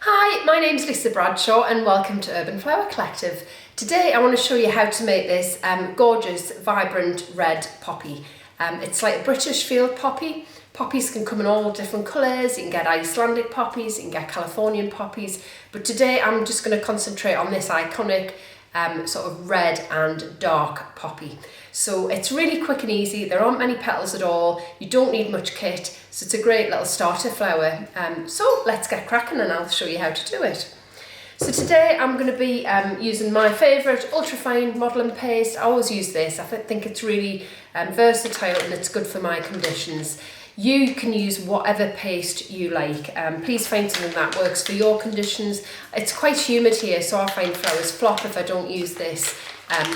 Hi, my name's Lisa Bradshaw and welcome to Urban Flower Collective. Today I want to show you how to make this gorgeous, vibrant red poppy. It's like a British field poppy. Poppies can come in all different colours. You can get Icelandic poppies, you can get Californian poppies, but today I'm just going to concentrate on this iconic sort of red and dark poppy. So it's really quick and easy, there aren't many petals at all, you don't need much kit, so it's a great little starter flower. So let's get cracking and I'll show you how to do it. So today I'm going to be using my favourite ultrafine modelling paste. I always use this, I think it's really versatile and it's good for my conditions. You can use whatever paste you like. Please find something that works for your conditions. It's quite humid here, so I find flowers flop if I don't use this.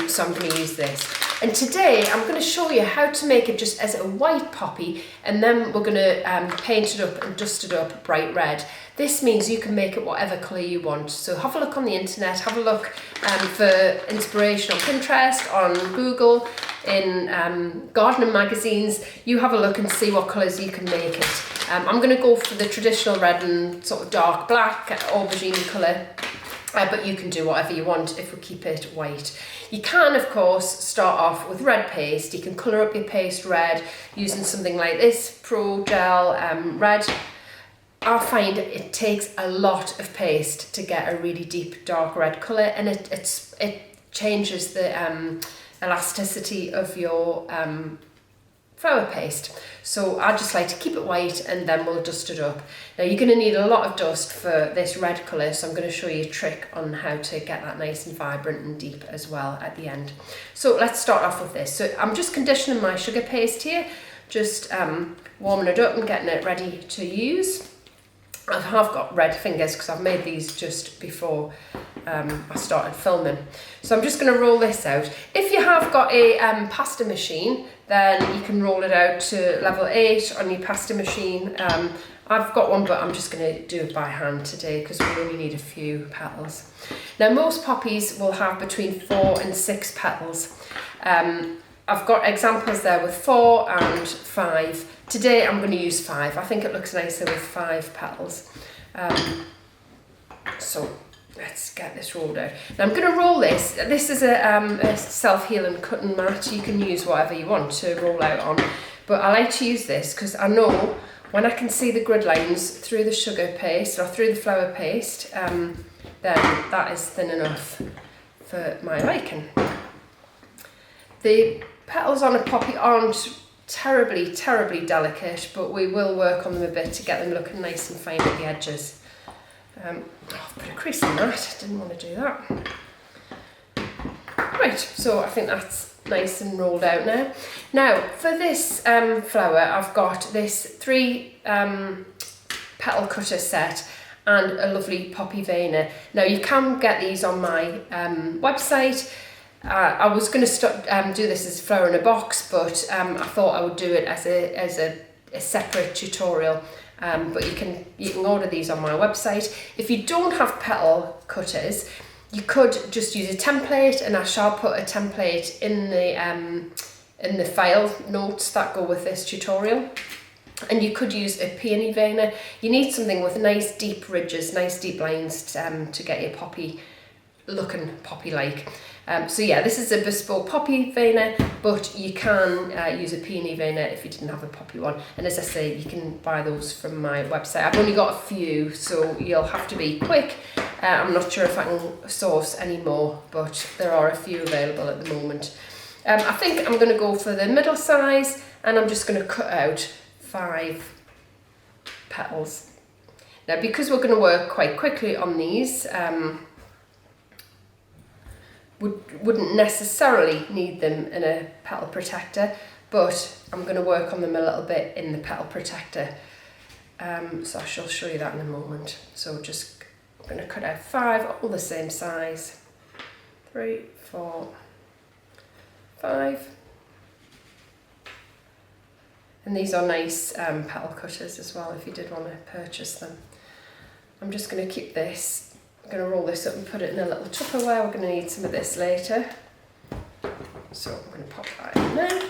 So I'm going to use this. And today I'm going to show you how to make it just as a white poppy, and then we're going to paint it up and dust it up bright red. This means you can make it whatever colour you want. So have a look on the internet, have a look for inspiration on Pinterest, on Google, in gardening magazines. You have a look and see what colours you can make it. I'm going to go for the traditional red and sort of dark black, aubergine colour. But you can do whatever you want if we keep it white. You can, of course, start off with red paste. You can colour up your paste red using something like this, Pro Gel Red. I find it takes a lot of paste to get a really deep dark red colour, and it changes the elasticity of your flower paste. So I just like to keep it white and then we'll dust it up. Now you're going to need a lot of dust for this red colour, so I'm going to show you a trick on how to get that nice and vibrant and deep as well at the end. So let's start off with this. So I'm just conditioning my sugar paste here, just warming it up and getting it ready to use. I have got red fingers because I've made these just before I started filming. So I'm just going to roll this out. If you have got a pasta machine, then you can roll it out to level 8 on your pasta machine. I've got one, but I'm just going to do it by hand today because we only need a few petals. Now most poppies will have between 4 and 6 petals. I've got examples there with 4 and 5. Today I'm going to use 5. I think it looks nicer with 5 petals. So let's get this rolled out. Now I'm going to roll this. This is a self-healing cutting mat. You can use whatever you want to roll out on. But I like to use this because I know when I can see the grid lines through the sugar paste or through the flour paste, then that is thin enough for my liking. The petals on a poppy aren't terribly delicate, but we will work on them a bit to get them looking nice and fine at the edges. I'll put a crease in that, didn't want to do that. Right, so I think that's nice and rolled out now. Now for this flower I've got this 3 petal cutter set and a lovely poppy veiner. Now you can get these on my website. I was going to do this as a flower in a box, but I thought I would do it as a separate tutorial. But you can order these on my website. If you don't have petal cutters, you could just use a template, and I shall put a template in the file notes that go with this tutorial. And you could use a peony veiner. You need something with nice deep ridges, nice deep lines to get your poppy looking poppy-like. So yeah, this is a bespoke poppy veiner, but you can use a peony veiner if you didn't have a poppy one. And as I say, you can buy those from my website. I've only got a few, so you'll have to be quick. I'm not sure if I can source any more, but there are a few available at the moment. I think I'm going to go for the middle size, and I'm just going to cut out 5 petals. Now because we're going to work quite quickly on these, wouldn't necessarily need them in a petal protector, but I'm going to work on them a little bit in the petal protector. So I shall show you that in a moment. So just I'm going to cut out 5, all the same size. 3, 4, 5. And these are nice petal cutters as well if you did want to purchase them. I'm just going to keep this. I'm going to roll this up and put it in a little Tupperware. We're going to need some of this later. So I'm going to pop that in there.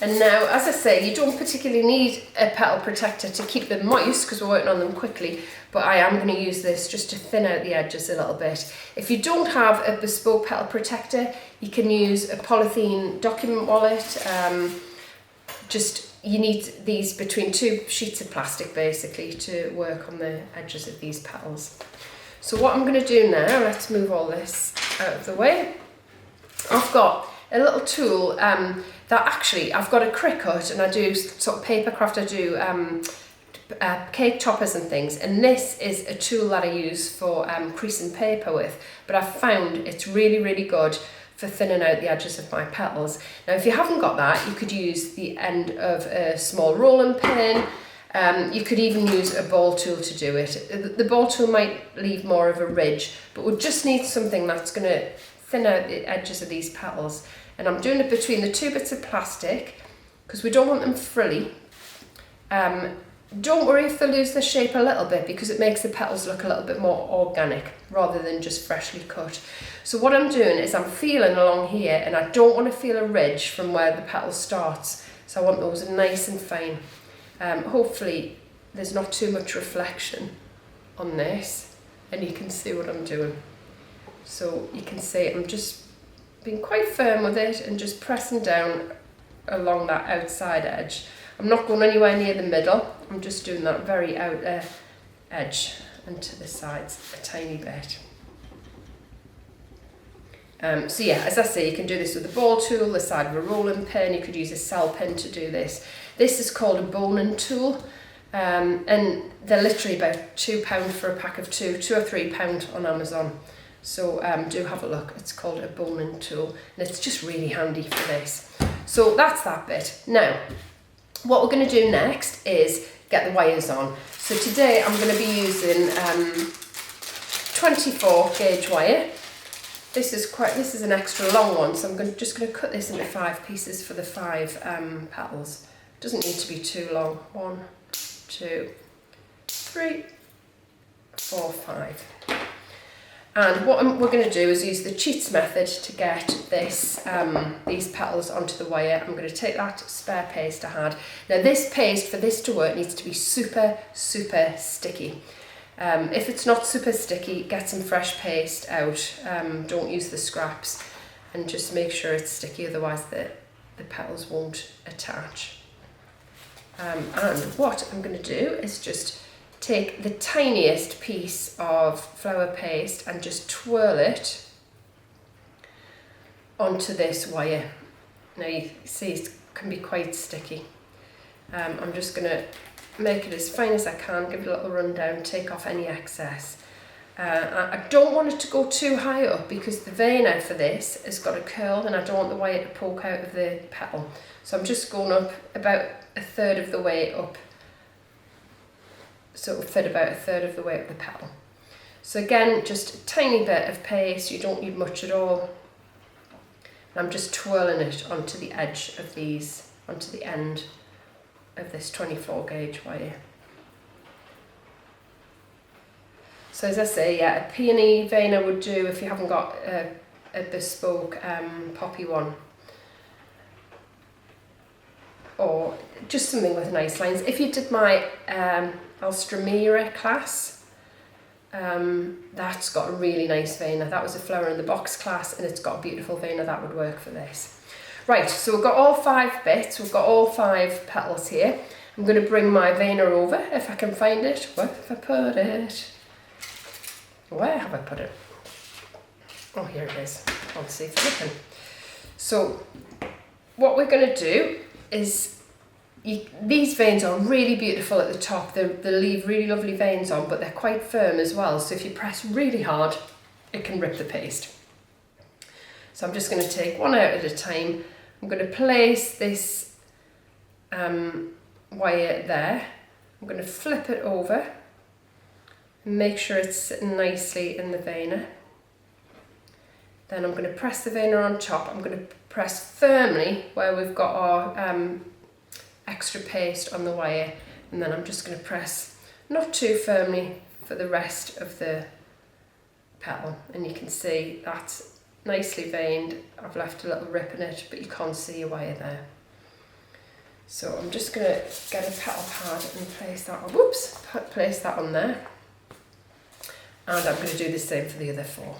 And now, as I say, you don't particularly need a petal protector to keep them moist because we're working on them quickly, but I am going to use this just to thin out the edges a little bit. If you don't have a bespoke petal protector, you can use a polythene document wallet. You need these between 2 sheets of plastic basically to work on the edges of these petals. So what I'm going to do now, let's move all this out of the way. I've got a little tool that actually, I've got a Cricut and I do sort of paper craft, I do cake toppers and things, and this is a tool that I use for creasing paper with, but I've found it's really good for thinning out the edges of my petals. Now if you haven't got that, you could use the end of a small rolling pin. You could even use a ball tool to do it. The ball tool might leave more of a ridge, but we'll just need something that's going to thin out the edges of these petals. And I'm doing it between the 2 bits of plastic because we don't want them frilly. Don't worry if they lose their shape a little bit because it makes the petals look a little bit more organic rather than just freshly cut. So what I'm doing is I'm feeling along here, and I don't want to feel a ridge from where the petal starts. So I want those nice and fine. Hopefully there's not too much reflection on this and you can see what I'm doing. So you can see I'm just being quite firm with it and just pressing down along that outside edge. I'm not going anywhere near the middle, I'm just doing that very outer edge and to the sides a tiny bit. So yeah, as I say, you can do this with a ball tool, the side of a rolling pin, you could use a cell pin to do this. This is called a boning tool, and they're literally about £2 for a pack of 2 or £3 on Amazon. So do have a look, it's called a boning tool, and it's just really handy for this. So that's that bit. Now, what we're going to do next is get the wires on. So today I'm going to be using 24 gauge wire. This is an extra long one, so I'm just going to cut this into 5 pieces for the 5 petals. Doesn't need to be too long. 1, 2, 3, 4, 5. And what we're going to do is use the cheats method to get this these petals onto the wire. I'm going to take that spare paste I had. Now this paste, for this to work, needs to be super sticky. If it's not super sticky, get some fresh paste out. Don't use the scraps, and just make sure it's sticky, otherwise the petals won't attach. And what I'm going to do is just take the tiniest piece of flour paste and just twirl it onto this wire. Now you see it can be quite sticky. I'm just going to make it as fine as I can, give it a little run down, take off any excess. I don't want it to go too high up because the veiner for this has got a curl and I don't want the wire to poke out of the petal. So I'm just going up about 1/3 of the way up. So it'll fit about 1/3 of the way up the petal. So again, just a tiny bit of paste, you don't need much at all. And I'm just twirling it onto the edge of these, onto the end of this 24 gauge wire. So as I say, yeah, a peony veiner would do if you haven't got a bespoke poppy one. Or just something with nice lines. If you did my Alstromera class, that's got a really nice veiner. That was a flower in the box class and it's got a beautiful veiner that would work for this. Right, so we've got all 5 bits, we've got all 5 petals here. I'm going to bring my veiner over, if I can find it. Where have I put it? Where have I put it? Oh, here it is. I'll see if I can. So, what we're going to do is, these veins are really beautiful at the top. They leave really lovely veins on, but they're quite firm as well. So if you press really hard, it can rip the paste. So I'm just going to take one out at a time. I'm going to place this wire there. I'm going to flip it over and make sure it's sitting nicely in the veiner. Then I'm going to press the veiner on top. I'm going to press firmly where we've got our extra paste on the wire, and then I'm just going to press not too firmly for the rest of the petal, and you can see that's nicely veined. I've left a little rip in it, but you can't see a wire there. So I'm just going to get a petal pad and place that on, whoops, place that on there. And I'm going to do the same for the other 4.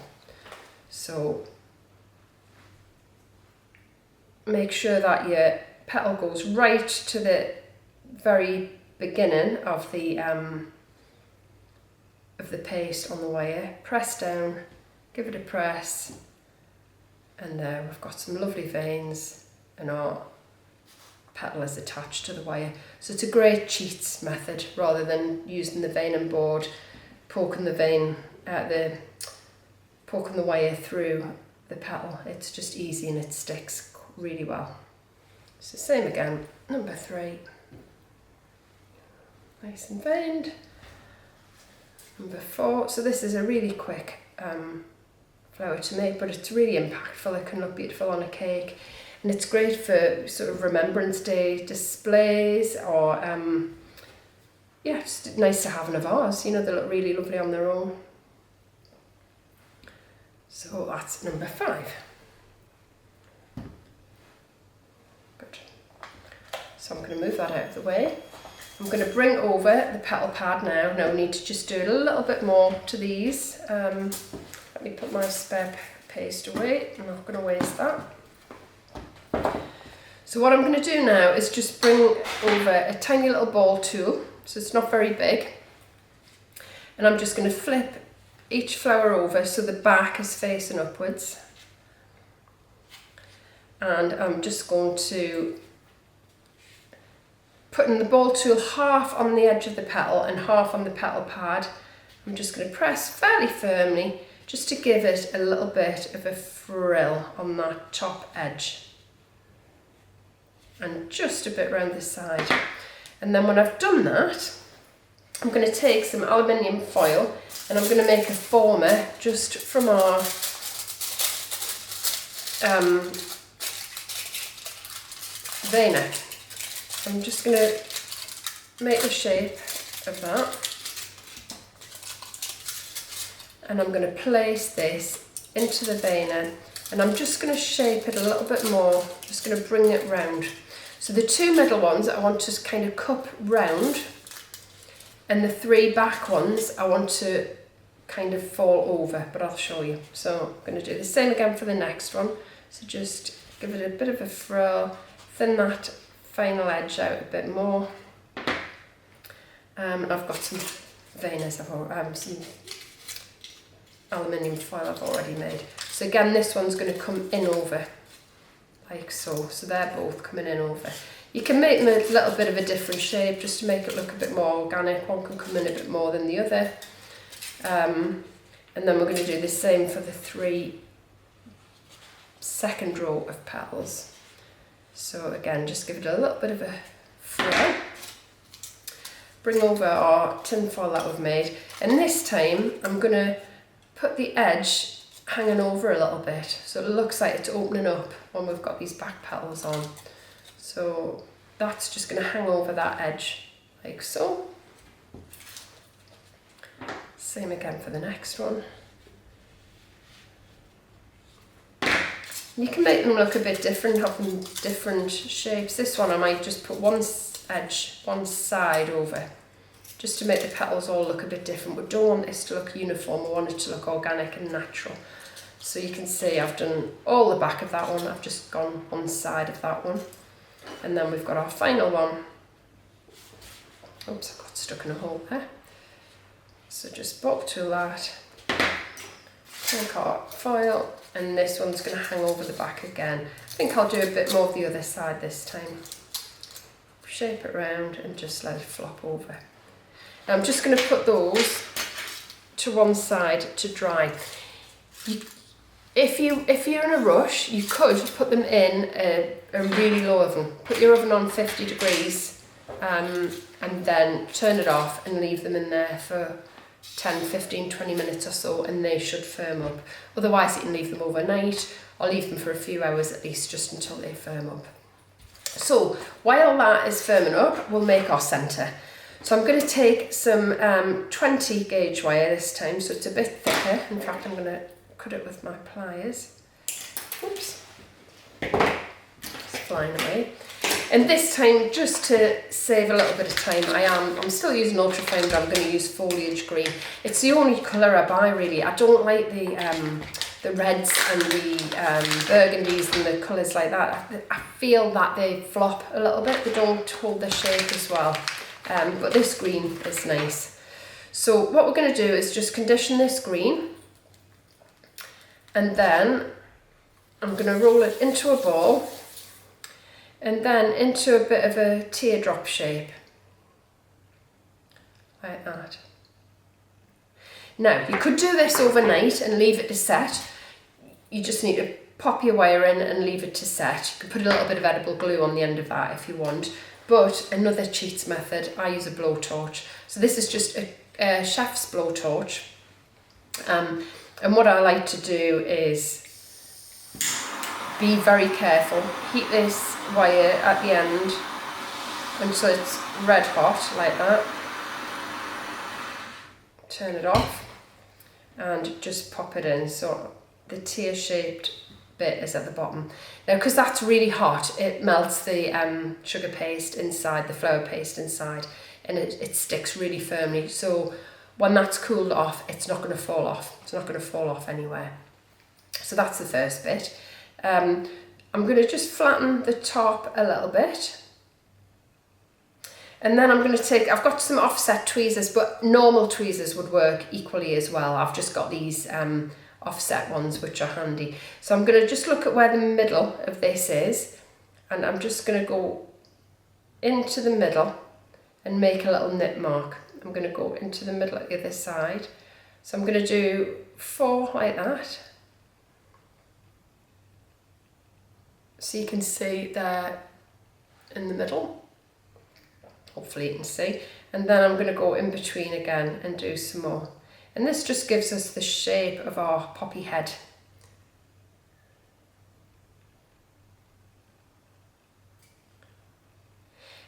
So make sure that your petal goes right to the very beginning of the paste on the wire. Press down, give it a press, and there we've got some lovely veins and our petal is attached to the wire. So it's a great cheats method rather than using the veining board, poking the wire through the petal. It's just easy and it sticks really well. So same again, number 3. Nice and veined. Number 4. So this is a really quick flower to make, but it's really impactful. It can look beautiful on a cake. And it's great for sort of Remembrance Day displays or, yeah, just nice to have in a vase. You know, they look really lovely on their own. So that's number 5. Good. So I'm going to move that out of the way. I'm going to bring over the petal pad now. Now I need to just do a little bit more to these. Let me put my spare paste away. I'm not going to waste that. So what I'm going to do now is just bring over a tiny little ball tool, so it's not very big, and I'm just going to flip each flower over so the back is facing upwards, and I'm just going to put in the ball tool half on the edge of the petal and half on the petal pad. I'm just going to press fairly firmly just to give it a little bit of a frill on that top edge. And just a bit round the side. And then when I've done that, I'm going to take some aluminium foil and I'm going to make a former just from our veiner. I'm just going to make the shape of that. And I'm going to place this into the veiner and I'm just going to shape it a little bit more, just going to bring it round. So the 2 middle ones I want to kind of cup round and the 3 back ones I want to kind of fall over, but I'll show you. So I'm going to do the same again for the next one. So just give it a bit of a frill, thin that final edge out a bit more. I've got some veiners, some aluminium foil I've already made. So again, this one's going to come in over, like so. So they're both coming in over. You can make them a little bit of a different shape just to make it look a bit more organic. One can come in a bit more than the other. And then we're going to do the same for the 3 second row of petals. So again, just give it a little bit of a frill. Bring over our tin foil that we've made. And this time I'm going to put the edge hanging over a little bit so it looks like it's opening up when we've got these back petals on. So that's just going to hang over that edge like so. Same again for the next one. You can make them look a bit different, having different shapes. This one I might just put one edge, one side over, just to make the petals all look a bit different. We don't want this to look uniform, we want it to look organic and natural. So you can see I've done all the back of that one, I've just gone one side of that one. And then we've got our final one. Oops, I got stuck in a hole there. So just bulk tool that, take our foil, and this one's going to hang over the back again. I think I'll do a bit more of the other side this time. Shape it round and just let it flop over. Now I'm just going to put those to one side to dry. If you're in a rush, you could put them in a really low oven. Put your oven on 50 degrees and then turn it off and leave them in there for 10, 15, 20 minutes or so and they should firm up. Otherwise you can leave them overnight or leave them for a few hours at least just until they firm up. So while that is firming up, we'll make our centre. So I'm going to take some 20 gauge wire this time, so it's a bit thicker. In fact, I'm going to cut it with my pliers. Oops. It's flying away. And this time, just to save a little bit of time, I'm still using ultrafine, but I'm going to use foliage green. It's the only colour I buy really. I don't like the reds and the burgundies and the colours like that. I feel that they flop a little bit. They don't hold their shape as well. But this green is nice. So what we're going to do is just condition this green, and then I'm going to roll it into a ball and then into a bit of a teardrop shape, like that. Now, you could do this overnight and leave it to set. You just need to pop your wire in and leave it to set. You can put a little bit of edible glue on the end of that if you want. But another cheats method, I use a blowtorch. So this is just a chef's blowtorch. And what I like to do is be very careful. Heat this wire at the end until it's red hot, like that. Turn it off and just pop it in. So the tear-shaped bit is at the bottom. Now, because that's really hot, it melts the sugar paste inside, the flour paste inside, and it sticks really firmly. So when that's cooled off, it's not going to fall off. It's not going to fall off anywhere. So that's the first bit. I'm going to just flatten the top a little bit. And then I'm going to take, I've got some offset tweezers, but normal tweezers would work equally as well. I've just got these offset ones, which are handy. So I'm going to just look at where the middle of this is, and I'm just going to go into the middle and make a little nip mark. I'm going to go into the middle of the other side. So I'm going to do 4 like that. So you can see there in the middle. Hopefully you can see. And then I'm going to go in between again and do some more. And this just gives us the shape of our poppy head.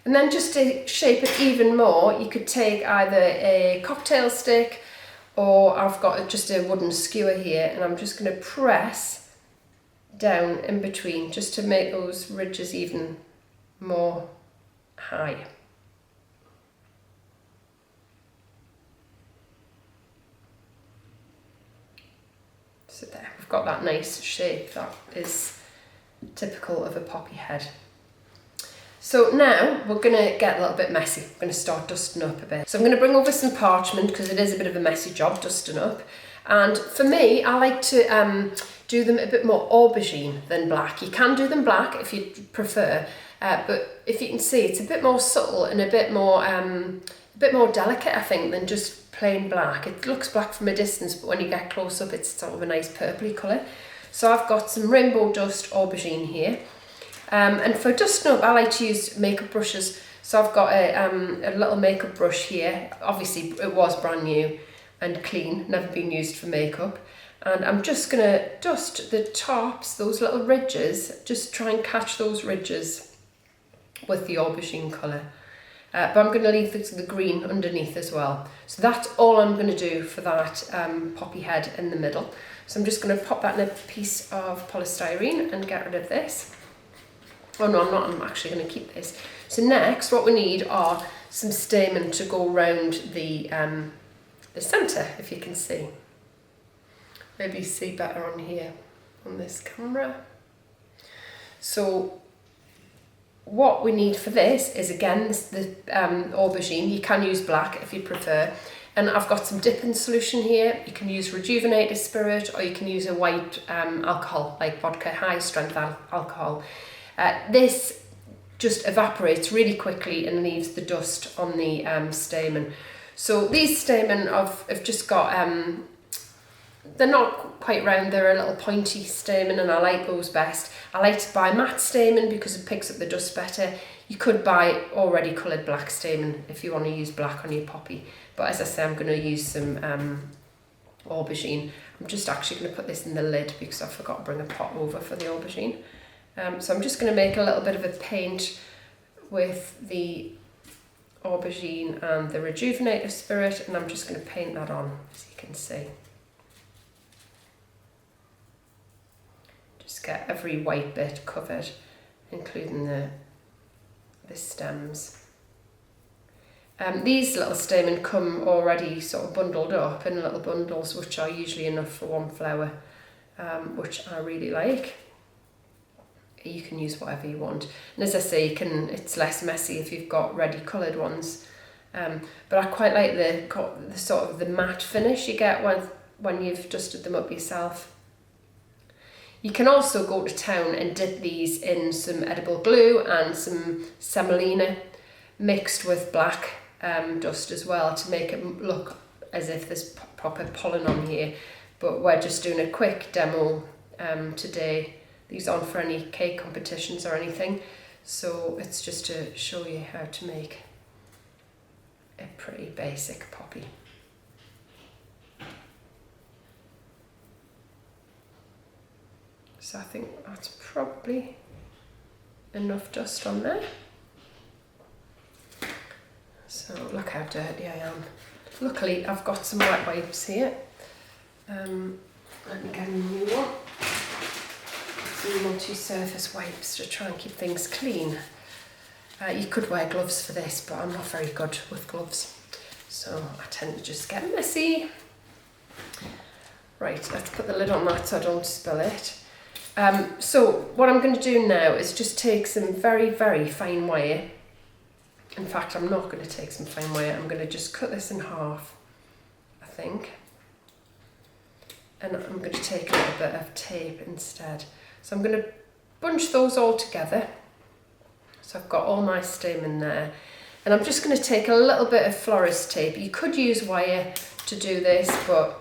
And then just to shape it even more, you could take either a cocktail stick, or I've got just a wooden skewer here, and I'm just going to press down in between just to make those ridges even more high. So there, we've got that nice shape that is typical of a poppy head. So now we're going to get a little bit messy. I'm going to start dusting up a bit. So I'm going to bring over some parchment because it is a bit of a messy job dusting up. And for me, I like to do them a bit more aubergine than black. You can do them black if you prefer, but if you can see, it's a bit more subtle and a bit more delicate, I think, than just plain black. It looks black from a distance, but when you get close up, it's sort of a nice purpley colour. So I've got some rainbow dust aubergine here. And for dusting up, I like to use makeup brushes. So I've got a little makeup brush here. Obviously, it was brand new and clean, never been used for makeup. And I'm just going to dust the tops, those little ridges, just try and catch those ridges with the aubergine colour. But I'm going to leave the green underneath as well. So that's all I'm going to do for that poppy head in the middle. So I'm just going to pop that in a piece of polystyrene and get rid of this. Oh no, I'm not, I'm actually going to keep this. So next, what we need are some stamen to go around the centre, if you can see. Maybe you see better on here, on this camera. So what we need for this is, again, the aubergine. You can use black if you prefer. And I've got some dipping solution here. You can use rejuvenated spirit, or you can use a white alcohol, like vodka, high strength alcohol. This just evaporates really quickly and leaves the dust on the stamen. So these stamen have just got, they're not quite round, they're a little pointy stamen, and I like those best. I like to buy matte stamen because it picks up the dust better. You could buy already coloured black stamen if you want to use black on your poppy. But as I say, I'm going to use some aubergine. I'm just actually going to put this in the lid because I forgot to bring a pot over for the aubergine. So I'm just going to make a little bit of a paint with the aubergine and the rejuvenative spirit, and I'm just going to paint that on, as you can see. Just get every white bit covered, including the the stems. These little stamen come already sort of bundled up in little bundles, which are usually enough for one flower, which I really like. You can use whatever you want, and as I say, it's less messy if you've got ready coloured ones. But I quite like the sort of the matte finish you get when you've dusted them up yourself. You can also go to town and dip these in some edible glue and some semolina mixed with black dust as well to make it look as if there's proper pollen on here. But we're just doing a quick demo today. These aren't for any cake competitions or anything, so it's just to show you how to make a pretty basic poppy. So I think that's probably enough dust on there. So look how dirty I am. Luckily I've got some wet wipes here. Let me get a new one. Some multi-surface wipes to try and keep things clean. You could wear gloves for this, but I'm not very good with gloves, so I tend to just get messy. Right, let's put the lid on that so I don't spill it. So what I'm going to do now is just take some very, very fine wire. In fact, I'm not going to take some fine wire. I'm going to just cut this in half, I think. And I'm going to take a little bit of tape instead. So I'm going to bunch those all together. So I've got all my stamen there. And I'm just going to take a little bit of florist tape. You could use wire to do this, but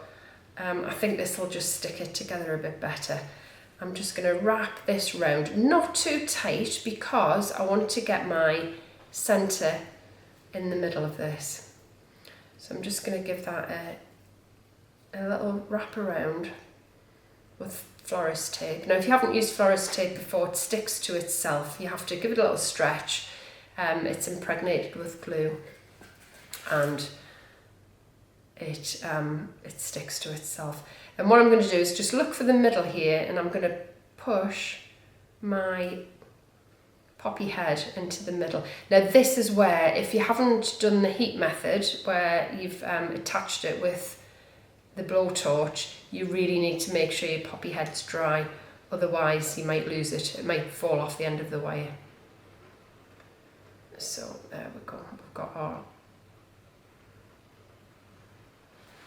I think this will just stick it together a bit better. I'm just going to wrap this round, not too tight, because I want to get my centre in the middle of this. So I'm just going to give that a little wrap around with florist tape. Now if you haven't used florist tape before, it sticks to itself. You have to give it a little stretch. It's impregnated with glue and it sticks to itself. And what I'm going to do is just look for the middle here, and I'm going to push my poppy head into the middle. Now this is where, if you haven't done the heat method where you've attached it with the blowtorch, you really need to make sure your poppy head's dry, otherwise you might lose it. It might fall off the end of the wire. So there we go, we've got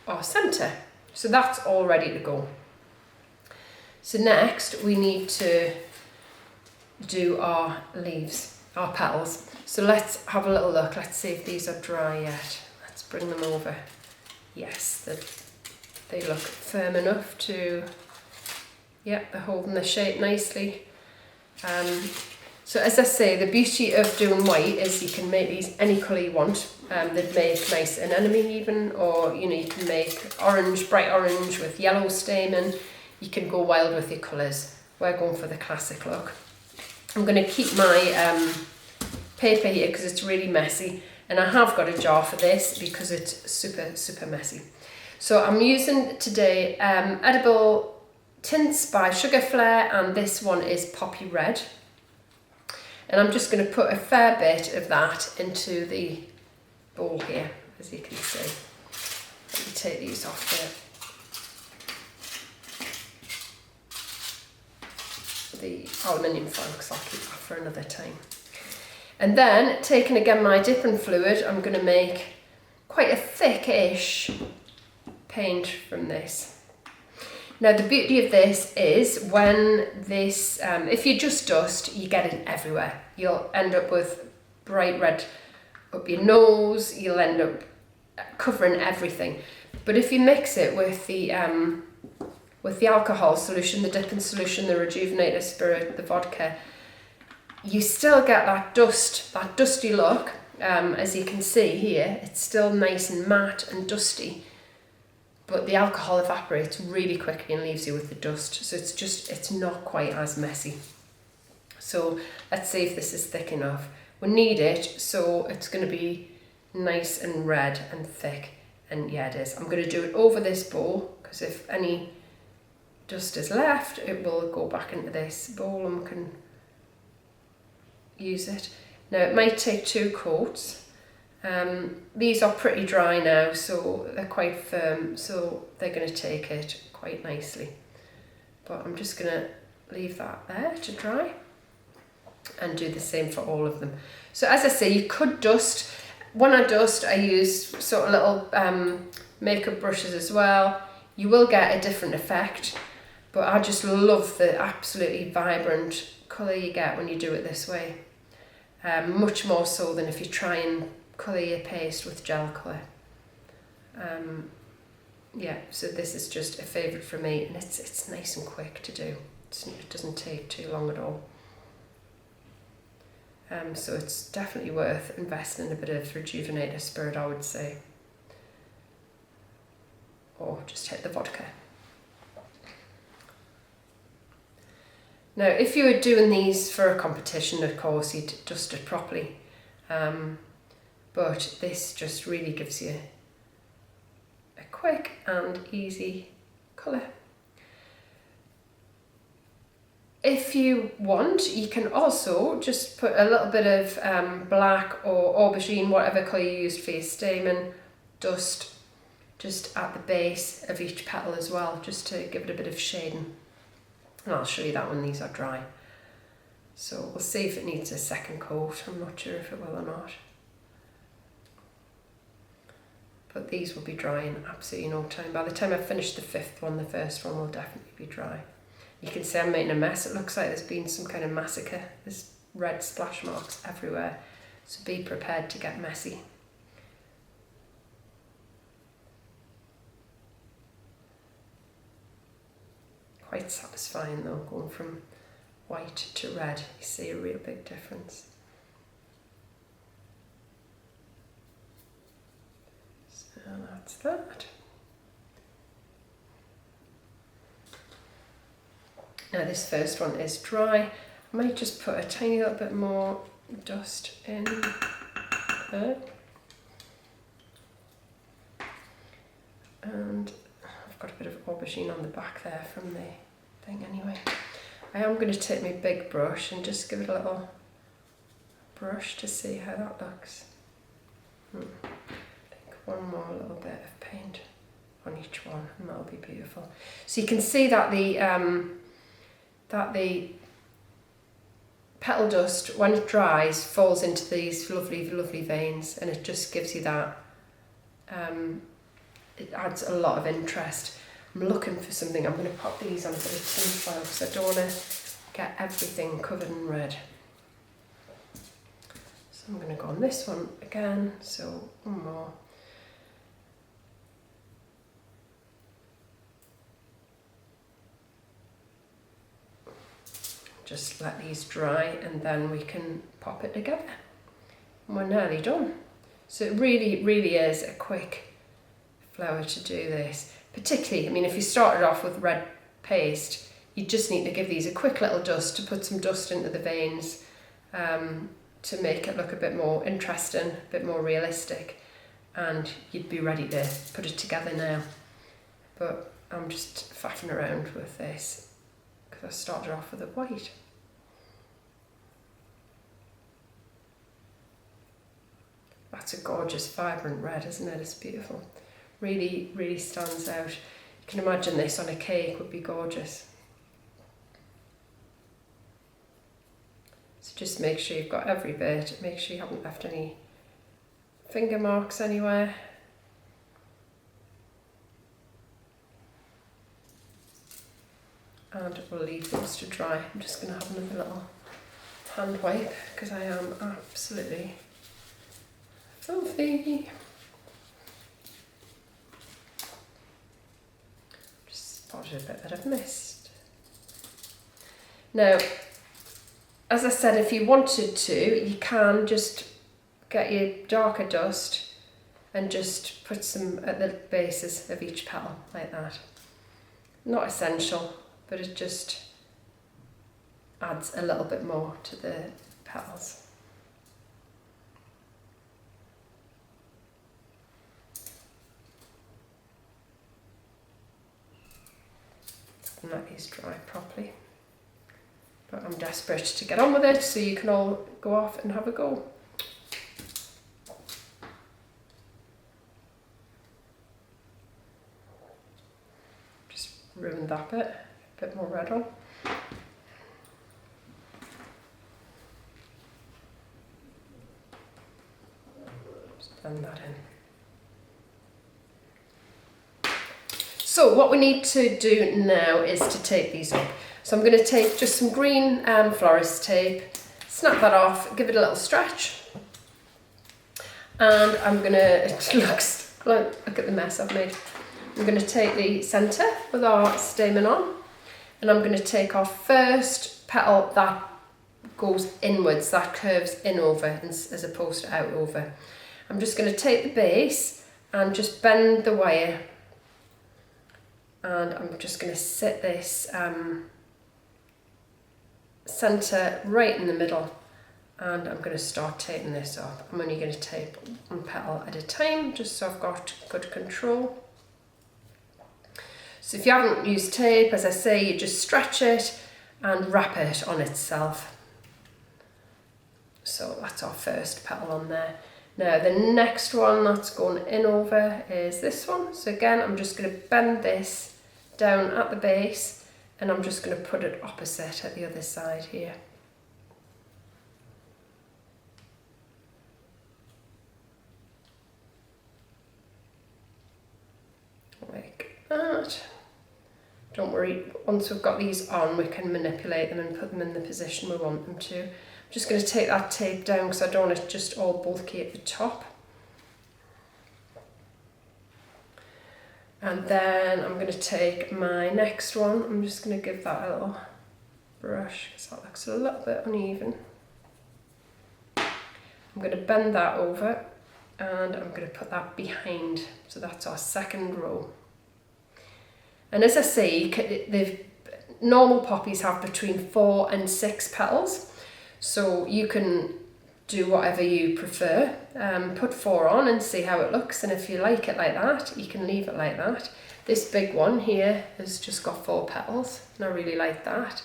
our centre. So that's all ready to go. So next we need to do our leaves, our petals. So let's have a little look. Let's see if these are dry yet. Let's bring them over. Yes, they look firm enough to, yep, they're holding the shape nicely. So as I say, the beauty of doing white is you can make these any colour you want. They'd make nice anemone even, or you can make orange, bright orange with yellow stamen. You can go wild with your colours. We're going for the classic look. I'm going to keep my paper here because it's really messy, and I have got a jar for this because it's super, super messy. So I'm using today Edible Tints by Sugar Flare, and this one is Poppy Red. And I'm just going to put a fair bit of that into the bowl here, as you can see. Let me take these off the aluminium foil because I'll keep that for another time. And then, taking again my dipping fluid, I'm going to make quite a thick-ish paint from this. Now the beauty of this is when this, if you just dust, you get it everywhere. You'll end up with bright red up your nose, you'll end up covering everything. But if you mix it with the alcohol solution, the dipping solution, the rejuvenator spirit, the vodka, you still get that dust, that dusty look. As you can see here, it's still nice and matte and dusty. But the alcohol evaporates really quickly and leaves you with the dust. So it's not quite as messy. So let's see if this is thick enough. We need it, so it's going to be nice and red and thick. And yeah, it is. I'm going to do it over this bowl, because if any dust is left, it will go back into this bowl and we can use it. Now it might take 2 coats. These are pretty dry now, so they're quite firm, so they're going to take it quite nicely. But I'm just going to leave that there to dry and do the same for all of them. So as I say, you could dust. When I dust, I use sort of little makeup brushes as well. You will get a different effect, but I just love the absolutely vibrant colour you get when you do it this way. Much more so than if you try and colour your paste with gel colour. Yeah, so this is just a favourite for me, and it's nice and quick to do. It doesn't take too long at all. So it's definitely worth investing in a bit of rejuvenator spirit, I would say. Or just hit the vodka. Now, if you were doing these for a competition, of course, you'd dust it properly. But this just really gives you a quick and easy colour. If you want, you can also just put a little bit of black or aubergine, whatever colour you used for your stamen, dust just at the base of each petal as well, just to give it a bit of shading. And I'll show you that when these are dry. So we'll see if it needs a second coat. I'm not sure if it will or not. But these will be dry in absolutely no time. By the time I finish the 5th one, the first one will definitely be dry. You can see I'm making a mess. It looks like there's been some kind of massacre. There's red splash marks everywhere. So be prepared to get messy. Quite satisfying though, going from white to red. You see a real big difference. So that's that. Now this first one is dry. I might just put a tiny little bit more dust in there. And I've got a bit of aubergine on the back there from the thing anyway. I am going to take my big brush and just give it a little brush to see how that looks. I think one more little bit of paint on each one and that'll be beautiful. So you can see that the petal dust, when it dries, falls into these lovely, lovely veins, and it just gives you that, it adds a lot of interest. I'm looking for something. I'm going to pop these on a bit of tin foil because I don't want to get everything covered in red. So I'm going to go on this one again, so one more. Just let these dry and then we can pop it together. And we're nearly done. So it really, really is a quick flower to do this. Particularly, I mean, if you started off with red paste, you just need to give these a quick little dust to put some dust into the veins to make it look a bit more interesting, a bit more realistic, and you'd be ready to put it together now. But I'm just faffing around with this because I started off with a white. That's a gorgeous, vibrant red, isn't it? It's beautiful. Really, really stands out. You can imagine this on a cake would be gorgeous. So just make sure you've got every bit. Make sure you haven't left any finger marks anywhere. And we'll leave those to dry. I'm just going to have another little hand wipe because I am absolutely filthy. Just spotted a bit that I've missed. Now, as I said, if you wanted to, you can just get your darker dust and just put some at the bases of each petal like that. Not essential, but it just adds a little bit more to the petals. And let these dry properly. but I'm desperate to get on with it so you can all go off and have a go. Just ruined that bit, a bit more red on. Just blend that in. So what we need to do now is to tape these up. So I'm going to take just some green florist tape, snap that off, give it a little stretch. And I'm going to, look at the mess I've made. I'm going to take the centre with our stamen on, and I'm going to take our first petal that goes inwards, that curves in over as opposed to out over. I'm just going to take the base and just bend the wire. And I'm just going to sit this centre right in the middle, and I'm going to start taping this up. I'm only going to tape one petal at a time just so I've got good control. So if you haven't used tape, as I say, you just stretch it and wrap it on itself. So that's our first petal on there. Now the next one that's going in over is this one. So again, I'm just going to bend this down at the base, and I'm just going to put it opposite at the other side here. Like that. Don't worry, once we've got these on, we can manipulate them and put them in the position we want them to. I'm just going to take that tape down because I don't want it just all bulky at the top. And then I'm going to take my next one. I'm just going to give that a little brush because that looks a little bit uneven. I'm going to bend that over and I'm going to put that behind. So that's our second row. And as I say, the normal poppies have between 4 and 6 petals. So you can do whatever you prefer. Put 4 on and see how it looks, and if you like it like that, you can leave it like that. This big one here has just got 4 petals, and I really like that.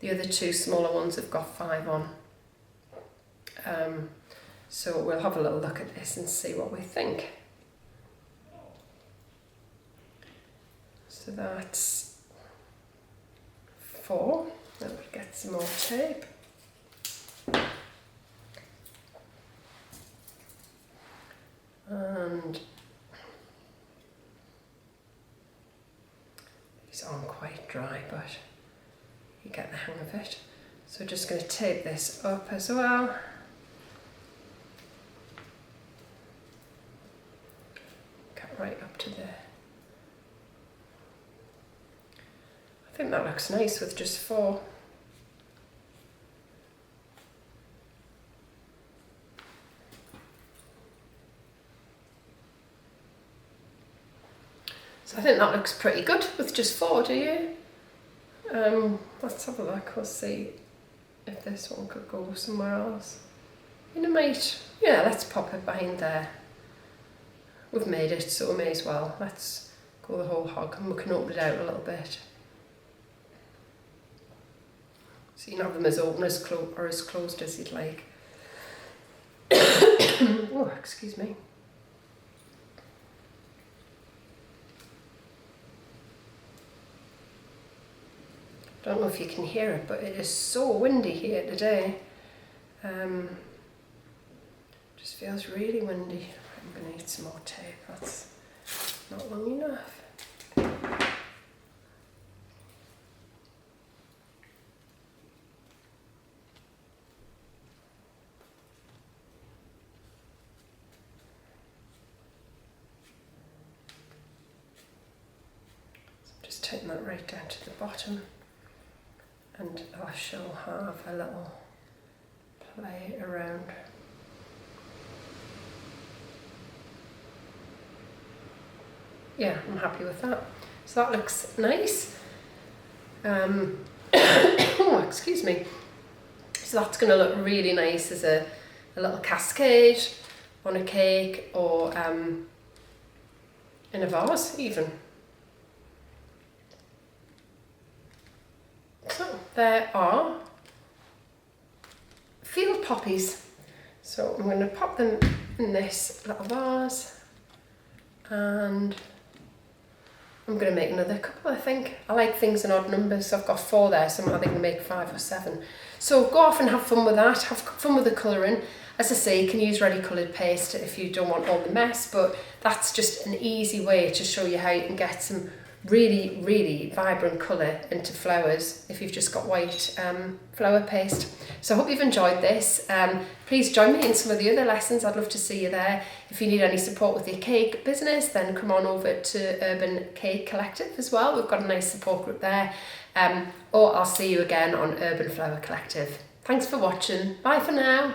The other 2 smaller ones have got 5 on. So we'll have a little look at this and see what we think. So that's 4. Let me get some more tape. And these aren't quite dry, but you get the hang of it. So just going to tape this up as well. Get right up to there. I think that looks nice with just 4. So I think that looks pretty good with just 4, do you? Let's have a look, we'll see if this one could go somewhere else. And it might, yeah, let's pop it behind there. We've made it, so we may as well. Let's go the whole hog and we can open it out a little bit. So you can have them as open as or as closed as you'd like. Oh, excuse me. Don't know if you can hear it, but it is so windy here today. Just feels really windy. I'm going to need some more tape. That's not long enough. So I'm just taking that right down to the bottom. And I shall have a little play around. Yeah, I'm happy with that. So that looks nice. Oh, excuse me. So that's going to look really nice as a little cascade on a cake or in a vase even. So there are poppies. So I'm going to pop them in this little vase, and I'm going to make another couple, I think. I like things in odd numbers, so I've got 4 there, so I'm either going to make 5 or 7. So go off and have fun with that, have fun with the colouring. As I say, you can use ready coloured paste if you don't want all the mess, but that's just an easy way to show you how you can get some really, really vibrant colour into flowers if you've just got white flower paste. So I hope you've enjoyed this. Please join me in some of the other lessons. I'd love to see you there. If you need any support with your cake business, then come on over to Urban Cake Collective as well. We've got a nice support group there. Or I'll see you again on Urban Flower Collective. Thanks for watching. Bye for now.